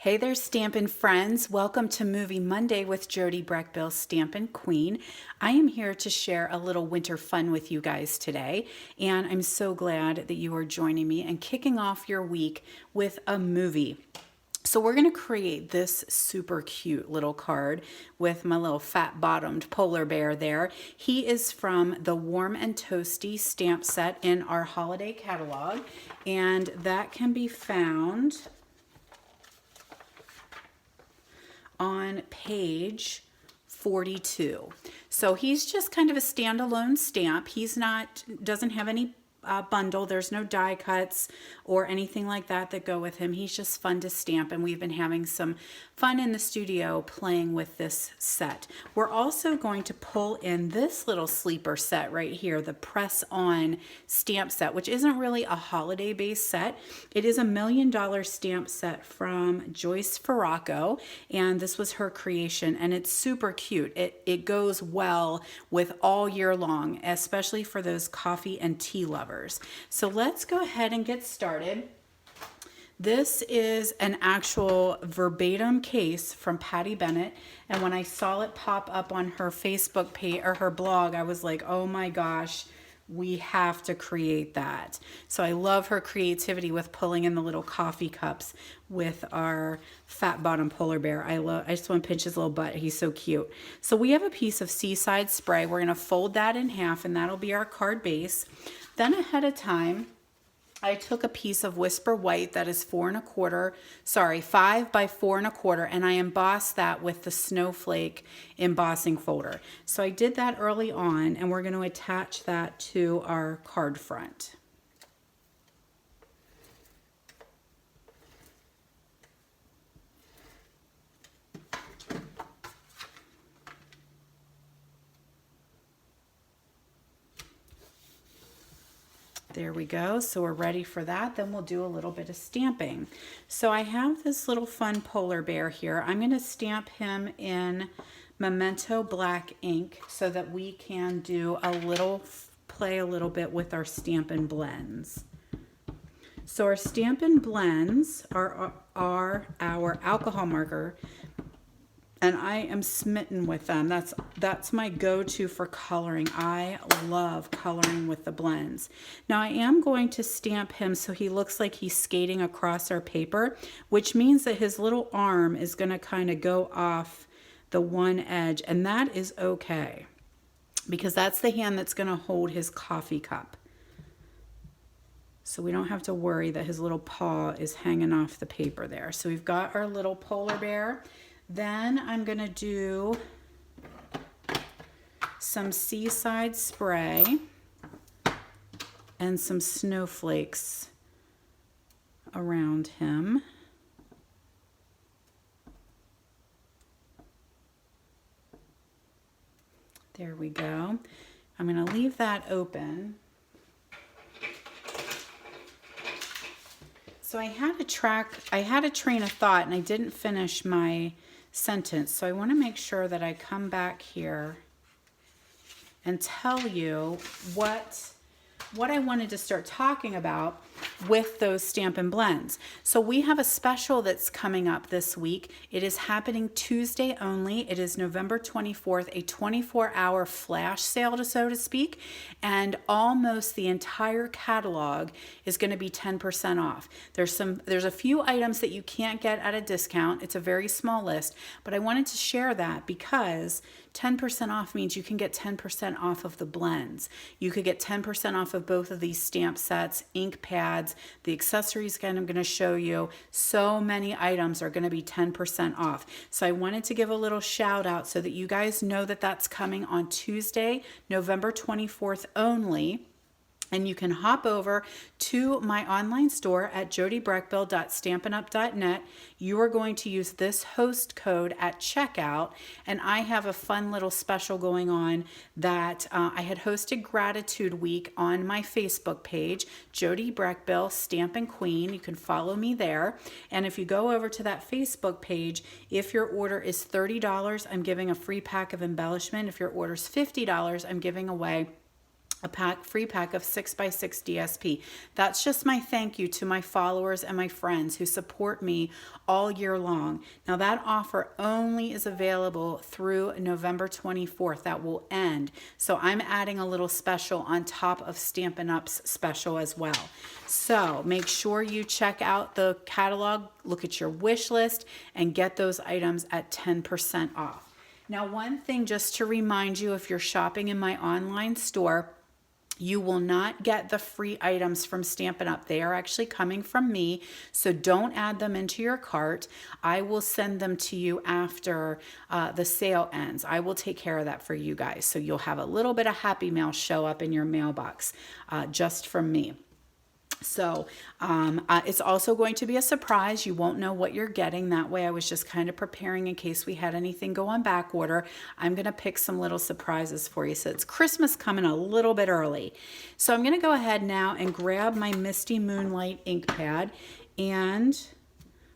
Hey there, Stampin' friends. Welcome to Movie Monday with Jody Breckbill, Stampin' Queen. I am here to share a little winter fun with you guys today, and I'm so glad that you are joining me and kicking off your week with a movie. So we're going to create this super cute little card with my little fat-bottomed polar bear there. He is from the Warm and Toasty stamp set in our holiday catalog, and that can be found on page 42. So he's just kind of a standalone stamp. Doesn't have any bundle. There's no die cuts or anything like that go with him. He's just fun to stamp, and we've been having some fun in the studio playing with this set. We're also going to pull in this little sleeper set right here, the press on stamp set, which isn't really a holiday based set. It is a $1 million stamp set from Joyce Farraco, and this was her creation, and it's super cute. It goes well with all year long, especially for those coffee and tea lovers. So let's go ahead and get started. This is an actual verbatim case from Patty Bennett, and when I saw it pop up on her Facebook page or her blog, I was like, oh my gosh, we have to create that. So I love her creativity with pulling in the little coffee cups with our fat bottom polar bear. I just want to pinch his little butt. He's so cute. So we have a piece of Seaside Spray. We're going to fold that in half, and that'll be our card base. Then ahead of time, I took a piece of Whisper White that is 5 by 4 1/4, and I embossed that with the snowflake embossing folder. So I did that early on, and we're going to attach that to our card front. There we go. So we're ready for that. Then we'll do a little bit of stamping. So I have this little fun polar bear here. I'm going to stamp him in Memento black ink so that we can do play a little bit with our Stampin' Blends. So our Stampin' Blends are our alcohol marker, and I am smitten with them. That's my go-to for coloring. I love coloring with the blends. Now I am going to stamp him so he looks like he's skating across our paper, which means that his little arm is going to kind of go off the one edge, and that is okay because that's the hand that's going to hold his coffee cup. So we don't have to worry that his little paw is hanging off the paper there. So we've got our little polar bear. Then I'm going to do some Seaside Spray and some snowflakes around him. There we go. I'm going to leave that open. So I had a train of thought, and I didn't finish my sentence. So I want to make sure that I come back here and tell you what I wanted to start talking about with those Stampin' Blends. So we have a special that's coming up this week. It is happening Tuesday only. It is November 24th, a 24-hour flash sale, so to speak, and almost the entire catalog is going to be 10% off. There's a few items that you can't get at a discount. It's a very small list, but I wanted to share that because 10% off means you can get 10% off of the blends. You could get 10% off of both of these stamp sets, ink pads, the accessories again I'm going to show you. So many items are going to be 10% off. So I wanted to give a little shout out so that you guys know that that's coming on Tuesday, November 24th only. And you can hop over to my online store at jodybreckbill.stampinup.net. You are going to use this host code at checkout, and I have a fun little special going on that I had hosted Gratitude Week on my Facebook page, Jody Breckbill, Stampin' Queen. You can follow me there. And if you go over to that Facebook page, if your order is $30, I'm giving a free pack of embellishment. If your order is $50, I'm giving away free pack of 6x6 DSP. That's just my thank you to my followers and my friends who support me all year long. Now that offer only is available through November 24th. That will end. So I'm adding a little special on top of Stampin' Up's special as well. So make sure you check out the catalog, look at your wish list, and get those items at 10% off. Now, one thing just to remind you, if you're shopping in my online store, you will not get the free items from Stampin' Up. They are actually coming from me, so don't add them into your cart. I will send them to you after the sale ends. I will take care of that for you guys. So you'll have a little bit of Happy Mail show up in your mailbox just from me. So it's also going to be a surprise. You won't know what you're getting. That way I was just kind of preparing in case we had anything go on back order. I'm going to pick some little surprises for you. So it's Christmas coming a little bit early. So I'm going to go ahead now and grab my Misty Moonlight ink pad, and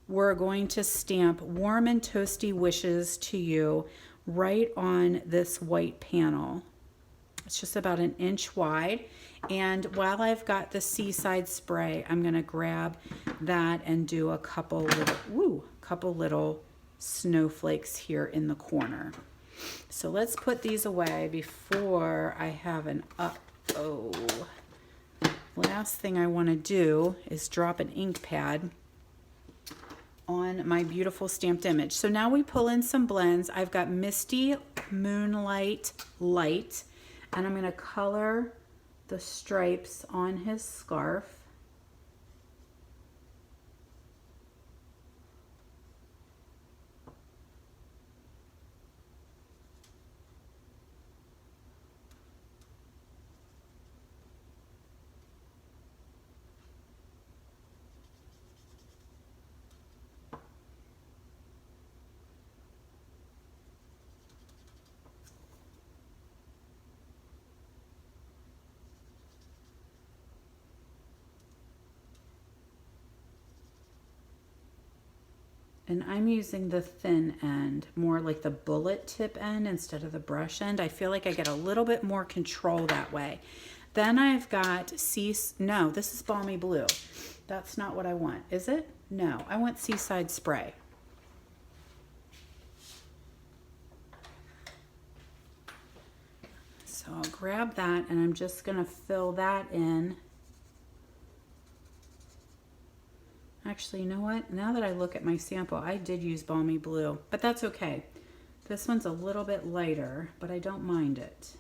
we're going to stamp Warm and Toasty Wishes to You right on this white panel. It's just about an inch wide. And while I've got the Seaside spray, I'm going to grab that and do a couple little snowflakes here in the corner. So let's put these away before I have an uh-oh. Last thing I want to do is drop an ink pad on my beautiful stamped image. So now we pull in some blends. I've got Misty Moonlight Light, and I'm going to color the stripes on his scarf. And I'm using the thin end, more like the bullet tip end instead of the brush end. I feel like I get a little bit more control that way. Then I've got no, this is Balmy Blue. That's not what I want, is it? No, I want Seaside Spray. So I'll grab that, and I'm just gonna fill that in. Actually, you know what? Now that I look at my sample, I did use Balmy Blue, but that's okay. This one's a little bit lighter, but I don't mind it.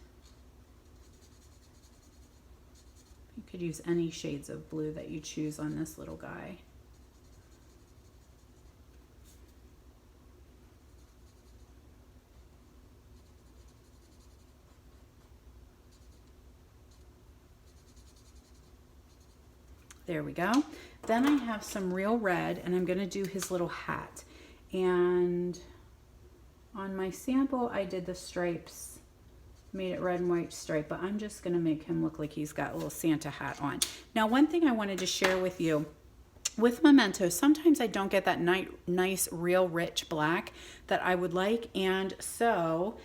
You could use any shades of blue that you choose on this little guy. There we go. Then I have some real red, and I'm going to do his little hat. And on my sample, I did the stripes, made it red and white stripe, but I'm just going to make him look like he's got a little Santa hat on. Now, one thing I wanted to share with you, with Memento, sometimes I don't get that nice, real rich black that I would like, and so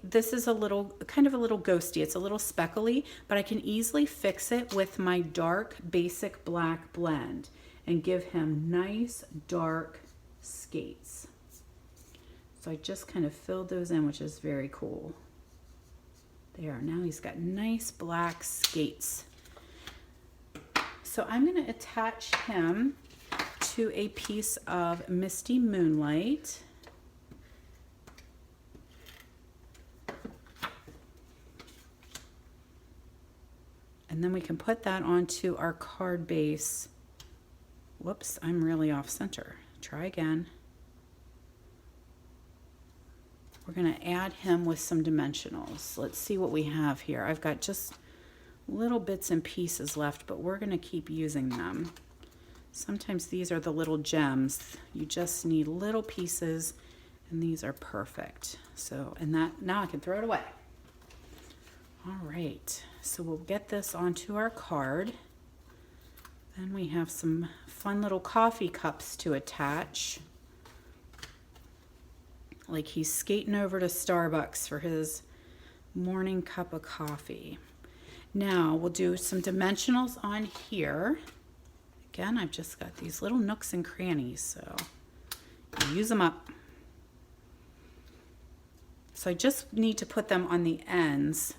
this is a little, kind of a little ghosty. It's a little speckly, but I can easily fix it with my dark basic black blend and give him nice dark skates. So I just kind of filled those in, which is very cool. There, now he's got nice black skates. So I'm going to attach him to a piece of Misty Moonlight. And then we can put that onto our card base. Whoops, I'm really off center. Try again. We're going to add him with some dimensionals. Let's see what we have here. I've got just little bits and pieces left, but we're going to keep using them. Sometimes these are the little gems. You just need little pieces, and these are perfect. So, and that, now I can throw it away. All right, so we'll get this onto our card. Then we have some fun little coffee cups to attach. Like he's skating over to Starbucks for his morning cup of coffee. Now we'll do some dimensionals on here. Again, I've just got these little nooks and crannies, so use them up. So I just need to put them on the ends.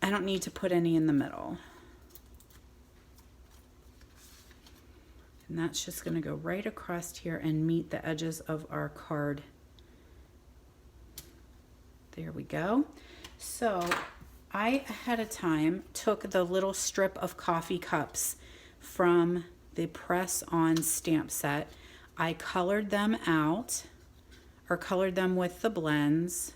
I don't need to put any in the middle. And that's just going to go right across here and meet the edges of our card. There we go. So I, ahead of time, took the little strip of coffee cups from the press-on stamp set. I colored them out, or colored them with the blends,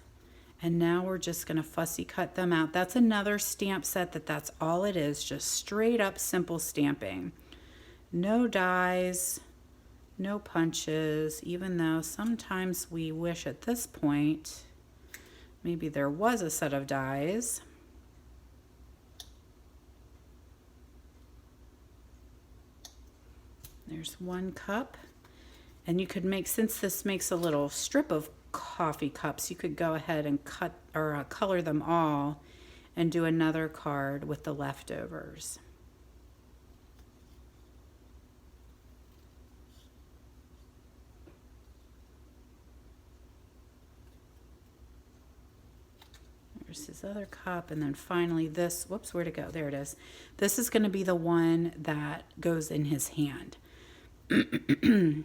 and now we're just going to fussy cut them out. That's another stamp set that's all it is, just straight up simple stamping. No dies, no punches, even though sometimes we wish at this point maybe there was a set of dies. There's one cup. And you could make, since this makes a little strip of coffee cups, you could go ahead and cut or color them all and do another card with the leftovers. There's this other cup, and then finally this, whoops, where'd it go? There it is. This is going to be the one that goes in his hand. Because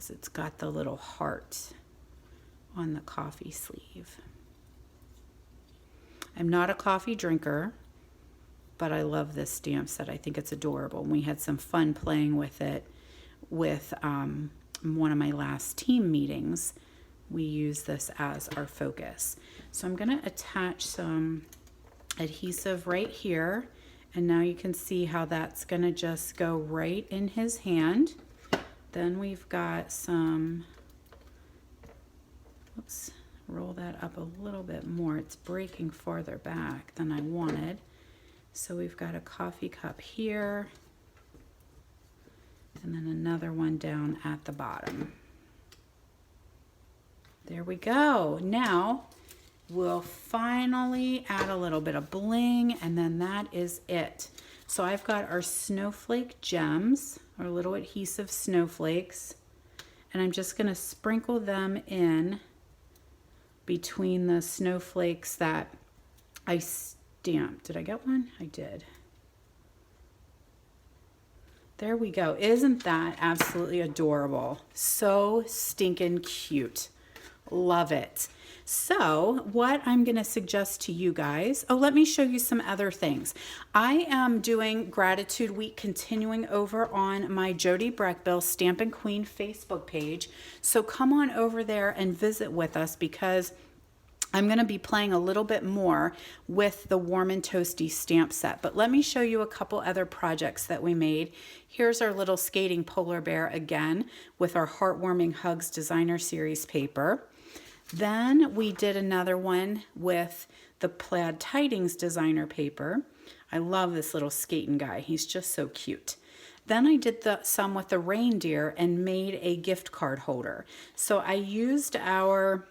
it's got the little heart on the coffee sleeve. I'm not a coffee drinker, but I love this stamp set. I think it's adorable. We had some fun playing with it with one of my last team meetings. We use this as our focus. So I'm going to attach some adhesive right here, and now you can see how that's going to just go right in his hand. Then we've got some, oops, roll that up a little bit more. It's breaking farther back than I wanted. So we've got a coffee cup here, and then another one down at the bottom. There we go. Now we'll finally add a little bit of bling, and then that is it. So I've got our snowflake gems, our little adhesive snowflakes, and I'm just going to sprinkle them in between the snowflakes that I stamped. Did I get one? I did. There we go. Isn't that absolutely adorable? So stinking cute. Love it. So what I'm going to suggest to you guys, oh, let me show you some other things. I am doing Gratitude Week continuing over on my Jody Breckbill Stampin' Queen Facebook page. So come on over there and visit with us, because I'm going to be playing a little bit more with the Warm and Toasty stamp set. But let me show you a couple other projects that we made. Here's our little skating polar bear again with our Heartwarming Hugs Designer Series paper. Then we did another one with the Plaid Tidings designer paper. I love this little skating guy. He's just so cute. Then I did some with the reindeer and made a gift card holder. So I used our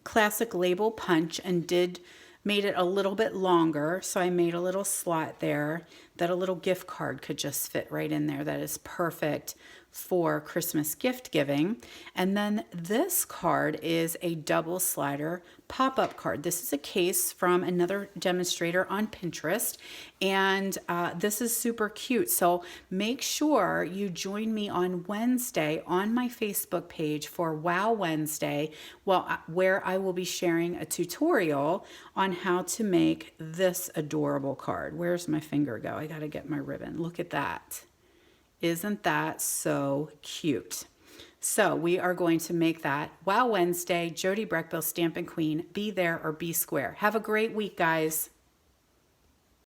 classic label punch and made it a little bit longer. So I made a little slot there that a little gift card could just fit right in there. That is perfect for Christmas gift giving. And then this card is a double slider pop-up card. This is a case from another demonstrator on Pinterest, and this is super cute. So make sure you join me on Wednesday on my Facebook page for Wow Wednesday, where I will be sharing a tutorial on how to make this adorable card. Where's my finger go? I gotta get my ribbon. Look at that. Isn't that so cute? So we are going to make that Wow Wednesday, Jody Breckbill Stampin' Queen. Be there or be square. Have a great week, guys.